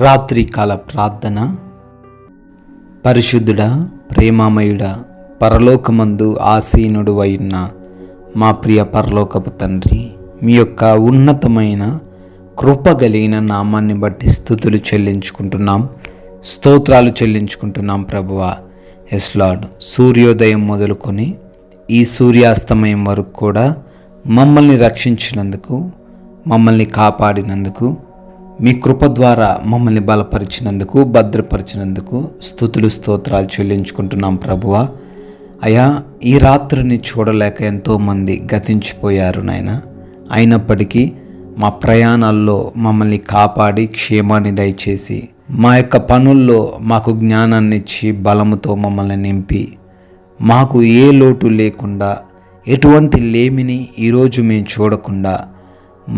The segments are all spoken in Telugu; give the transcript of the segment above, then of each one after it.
రాత్రికాల ప్రార్థన. పరిశుద్ధుడా, ప్రేమామయుడా, పరలోకమందు ఆసీనుడు అయిన మా ప్రియ పరలోకపు తండ్రి, మీ యొక్క ఉన్నతమైన కృప కలిగిన నామాన్ని బట్టి స్తుతులు చెల్లించుకుంటున్నాం, స్తోత్రాలు చెల్లించుకుంటున్నాం ప్రభువా. ఎస్ లార్డ్, సూర్యోదయం మొదలుకొని ఈ సూర్యాస్తమయం వరకు కూడా మమ్మల్ని రక్షించినందుకు, మమ్మల్ని కాపాడినందుకు, మీ కృప ద్వారా మమ్మల్ని బలపరిచినందుకు, భద్రపరిచినందుకు స్తుతులు స్తోత్రాలు చెల్లించుకుంటున్నాం ప్రభువా. అయా, ఈ రాత్రిని చూడలేక ఎంతోమంది గతించిపోయారు నాయన. అయినప్పటికీ మా ప్రయాణాల్లో మమ్మల్ని కాపాడి క్షేమాన్ని దయచేసి, మా యొక్క పనుల్లో మాకు జ్ఞానాన్ని ఇచ్చి బలముతో మమ్మల్ని నింపి, మాకు ఏ లోటు లేకుండా, ఎటువంటి లేమిని ఈరోజు మేము చూడకుండా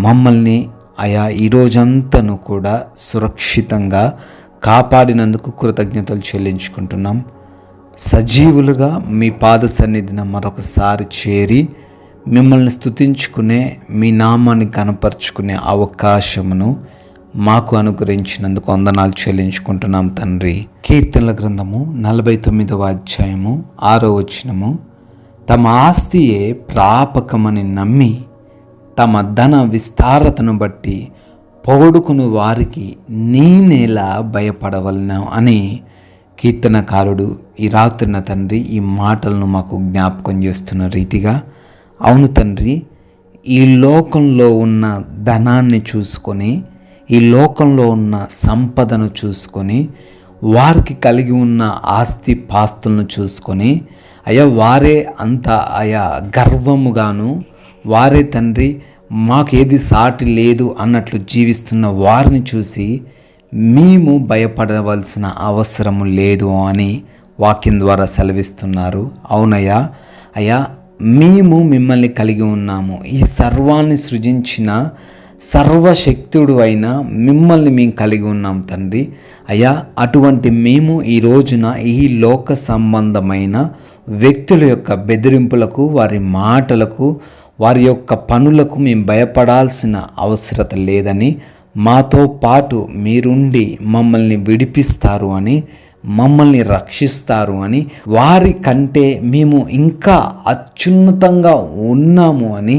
మమ్మల్ని అయా ఈరోజంతను కూడా సురక్షితంగా కాపాడినందుకు కృతజ్ఞతలు చెల్లించుకుంటున్నాం. సజీవులుగా మీ పాద సన్నిధిన మరొకసారి చేరి మిమ్మల్ని స్తుతించుకునే, మీ నామాన్ని కనపరుచుకునే అవకాశమును మాకు అనుగ్రహించినందుకు వందనాలు చెల్లించుకుంటున్నాం తండ్రి. కీర్తనల గ్రంథము 49వ అధ్యాయము 6వ వచనము. తమ ఆస్తియే ప్రాపకమని నమ్మి తమ ధన విస్తారతను బట్టి పొగడుకుని వారికి నేనేలా భయపడవలను అని కీర్తనకారుడు ఈ రాత్రిన తండ్రి ఈ మాటలను మాకు జ్ఞాపకం చేస్తున్న రీతిగా, అవును తండ్రి, ఈ లోకంలో ఉన్న ధనాన్ని చూసుకొని, ఈ లోకంలో ఉన్న సంపదను చూసుకొని, వారికి కలిగి ఉన్న ఆస్తి పాస్తులను చూసుకొని, అయ్యా వారే అంత గర్వముగాను, వారే తండ్రి మాకేది సాటి లేదు అన్నట్లు జీవిస్తున్న వారిని చూసి మేము భయపడవలసిన అవసరము లేదు అని వాక్యం ద్వారా సెలవిస్తున్నారు. అవునయ్యా, అయ్యా మేము మిమ్మల్ని కలిగి ఉన్నాము. ఈ సర్వాన్ని సృజించిన సర్వశక్తుడు అయిన మిమ్మల్ని మేము కలిగి ఉన్నాం తండ్రి. అయ్యా, అటువంటి మేము ఈ రోజున ఈ లోక సంబంధమైన వ్యక్తుల యొక్క బెదిరింపులకు, వారి మాటలకు, వారి యొక్క పనులకు మేము భయపడాల్సిన అవసరత లేదని, మాతో పాటు మీరుండి మమ్మల్ని విడిపిస్తారు అని, మమ్మల్ని రక్షిస్తారు అని, వారి కంటే మేము ఇంకా అత్యున్నతంగా ఉన్నాము అని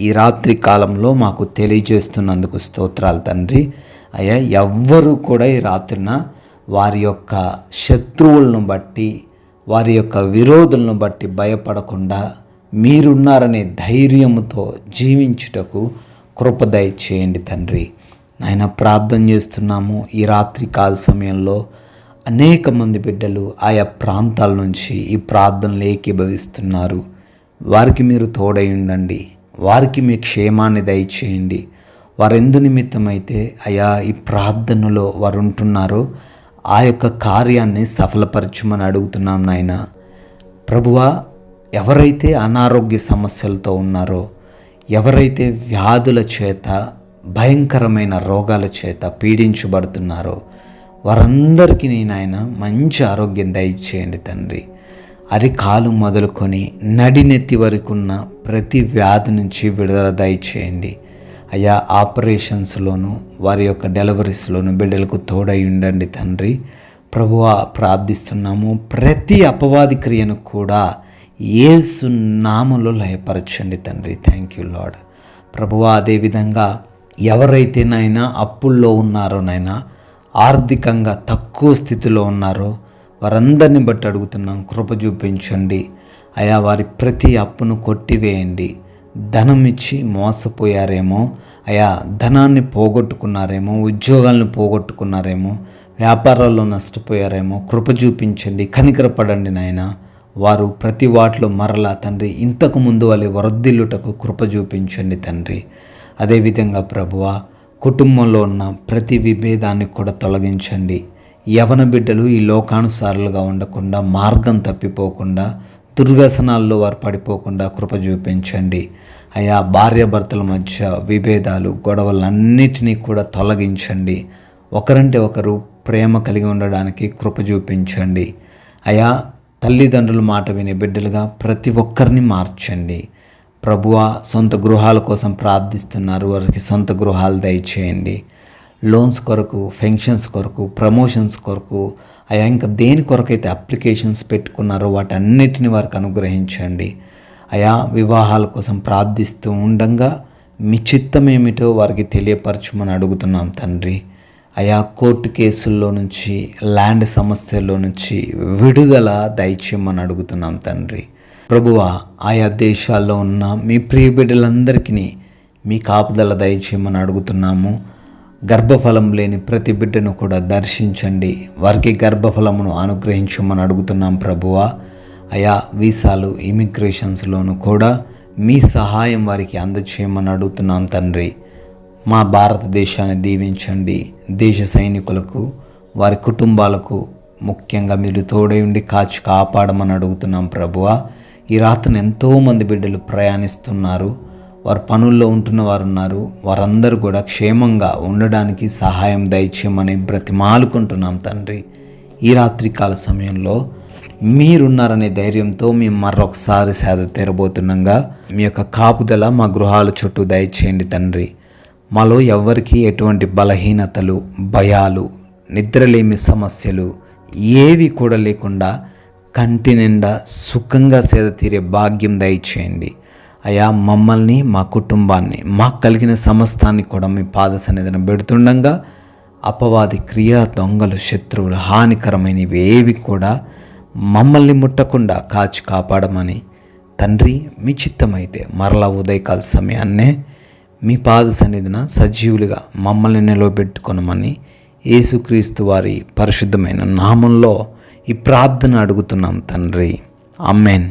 ఈ రాత్రి కాలంలో మాకు తెలియజేస్తున్నందుకు స్తోత్రాలు తండ్రి. అయ్యా, ఎవ్వరూ కూడా ఈ రాత్రిన వారి యొక్క శత్రువులను బట్టి, వారి యొక్క విరోధులను బట్టి భయపడకుండా మీరున్నారనే ధైర్యముతో జీవించుటకు కృప దయచేయండి తండ్రి. నాయన, ప్రార్థన చేస్తున్నాము. ఈ రాత్రి కాల సమయంలో అనేక మంది బిడ్డలు ఆయా ప్రాంతాల నుంచి ఈ ప్రార్థనలు ఏకీభవిస్తున్నారు. వారికి మీరు తోడై ఉండండి, వారికి మీ క్షేమాన్ని దయచేయండి. వారెందు నిమిత్తమైతే అయా ఈ ప్రార్థనలో వారు ఉంటున్నారో ఆ యొక్క కార్యాన్ని సఫలపరచమని అడుగుతున్నాం నాయన. ప్రభువా, ఎవరైతే అనారోగ్య సమస్యలతో ఉన్నారో, ఎవరైతే వ్యాధుల చేత, భయంకరమైన రోగాల చేత పీడించబడుతున్నారో వారందరికీ నాయన మంచి ఆరోగ్యం దయచేయండి తండ్రి. అరికాలు మొదలుకొని నడినెత్తి వరకు ఉన్న ప్రతి వ్యాధి నుంచి విడుదల దయచేయండి. అయ్యా, ఆపరేషన్స్లోను, వారి యొక్క డెలివరీస్లోను బిడ్డలకు తోడై ఉండండి తండ్రి. ప్రభువా, ప్రార్థిస్తున్నాము. ప్రతి అపవాది క్రియను కూడా యేసు నామములో లయపరచండి తండ్రి. Thank you lord. ప్రభువా, అదేవిధంగా ఎవరైతే నాయనా అప్పుల్లో ఉన్నారో, నాయనా ఆర్థికంగా తక్కువ స్థితిలో ఉన్నారో వారందరిని బట్టి అడుగుతున్నాం, కృప చూపించండి. అయా, వారి ప్రతి అప్పును కొట్టివేయండి. ధనం ఇచ్చి మోసపోయారేమో, అయా ధనాన్ని పోగొట్టుకున్నారేమో, ఉద్యోగాలను పోగొట్టుకున్నారేమో, వ్యాపారాల్లో నష్టపోయారేమో, కృప చూపించండి, కనికరపడండి నాయన. వారు ప్రతి వాటిలో మరలా తండ్రి ఇంతకు ముందు వాళ్ళ వరద్దిల్లుటకు కృప చూపించండి తండ్రి. అదేవిధంగా ప్రభువా, కుటుంబంలో ఉన్న ప్రతి విభేదాన్ని కూడా తొలగించండి. యవన బిడ్డలు ఈ లోకానుసారులుగా ఉండకుండా, మార్గం తప్పిపోకుండా, దుర్వ్యసనాల్లో వారు పడిపోకుండా కృప చూపించండి. అయా, భార్యాభర్తల మధ్య విభేదాలు, గొడవలన్నిటినీ కూడా తొలగించండి. ఒకరంటే ఒకరు ప్రేమ కలిగి ఉండడానికి కృప చూపించండి. అయా, తల్లిదండ్రుల మాట వినే బిడ్డలుగా ప్రతి ఒక్కరిని మార్చండి. ప్రభువా, సొంత గృహాల కోసం ప్రార్థిస్తున్నారు, వారికి సొంత గృహాలు దయచేయండి. లోన్స్ కొరకు, ఫెన్షన్స్ కొరకు, ప్రమోషన్స్ కొరకు, అయా ఇంకా దేని కొరకైతే అప్లికేషన్స్ పెట్టుకున్నారో వాటన్నిటిని వారికి అనుగ్రహించండి. అయా వివాహాల కోసం ప్రార్థిస్తూ ఉండంగా మీ చిత్తం ఏమిటో వారికి తెలియపరచమని అడుగుతున్నాం తండ్రి. అయా కోర్టు కేసుల్లో నుంచి, ల్యాండ్ సమస్యల్లో నుంచి విడుదల దయచేయమని అడుగుతున్నాం తండ్రి. ప్రభువా, ఆయా దేశాల్లో ఉన్న మీ ప్రియ బిడ్డలందరికీ మీ కాపుదల దయచేయమని అడుగుతున్నాము. గర్భఫలం లేని ప్రతి బిడ్డను కూడా దర్శించండి, వారికి గర్భఫలమును అనుగ్రహించమని అడుగుతున్నాం ప్రభువా. అయా వీసాలు, ఇమిగ్రేషన్స్లోనూ కూడా మీ సహాయం వారికి అందచేయమని అడుగుతున్నాం తండ్రి. మా భారతదేశాన్ని దీవించండి. దేశ సైనికులకు, వారి కుటుంబాలకు ముఖ్యంగా మీరు తోడై ఉండి కాచి కాపాడమని అడుగుతున్నాం ప్రభువా. ఈ రాత్రిని ఎంతోమంది బిడ్డలు ప్రయాణిస్తున్నారు, వారు పనుల్లో ఉంటున్న వారు ఉన్నారు. వారందరూ కూడా క్షేమంగా ఉండడానికి సహాయం దయచేయమని బ్రతిమాలుకుంటున్నాం తండ్రి. ఈ రాత్రికాల సమయంలో మీరున్నారనే ధైర్యంతో మేము మరొకసారి సేద తీరబోతుండగా మీ యొక్క కాపుదల మా గృహాల చుట్టూ దయచేయండి తండ్రి. మాలో ఎవ్వరికీ ఎటువంటి బలహీనతలు, భయాలు, నిద్రలేమి సమస్యలు ఏవి కూడా లేకుండా కంటి నిండా సుఖంగా సేద తీరే భాగ్యం దయచేయండి. అయా మమ్మల్ని, మా కుటుంబాన్ని, మాకు కలిగిన సమస్తాన్ని కూడా మీ పాద సన్నిధిన పెడుతుండగా అపవాది క్రియ, దొంగలు, శత్రువులు, హానికరమైనవి ఏవి కూడా మమ్మల్ని ముట్టకుండా కాచి కాపాడమని తండ్రి మీ చిత్తమైతే మరలా ఉదయకాల సమయాన్నే మీ పాద సన్నిధిన సజీవులుగా మమ్మల్ని నిలవబెట్టుకొనమని యేసుక్రీస్తు వారి పరిశుద్ధమైన నామంలో ఈ ప్రార్థన అడుగుతున్నాం తండ్రి. ఆమేన్.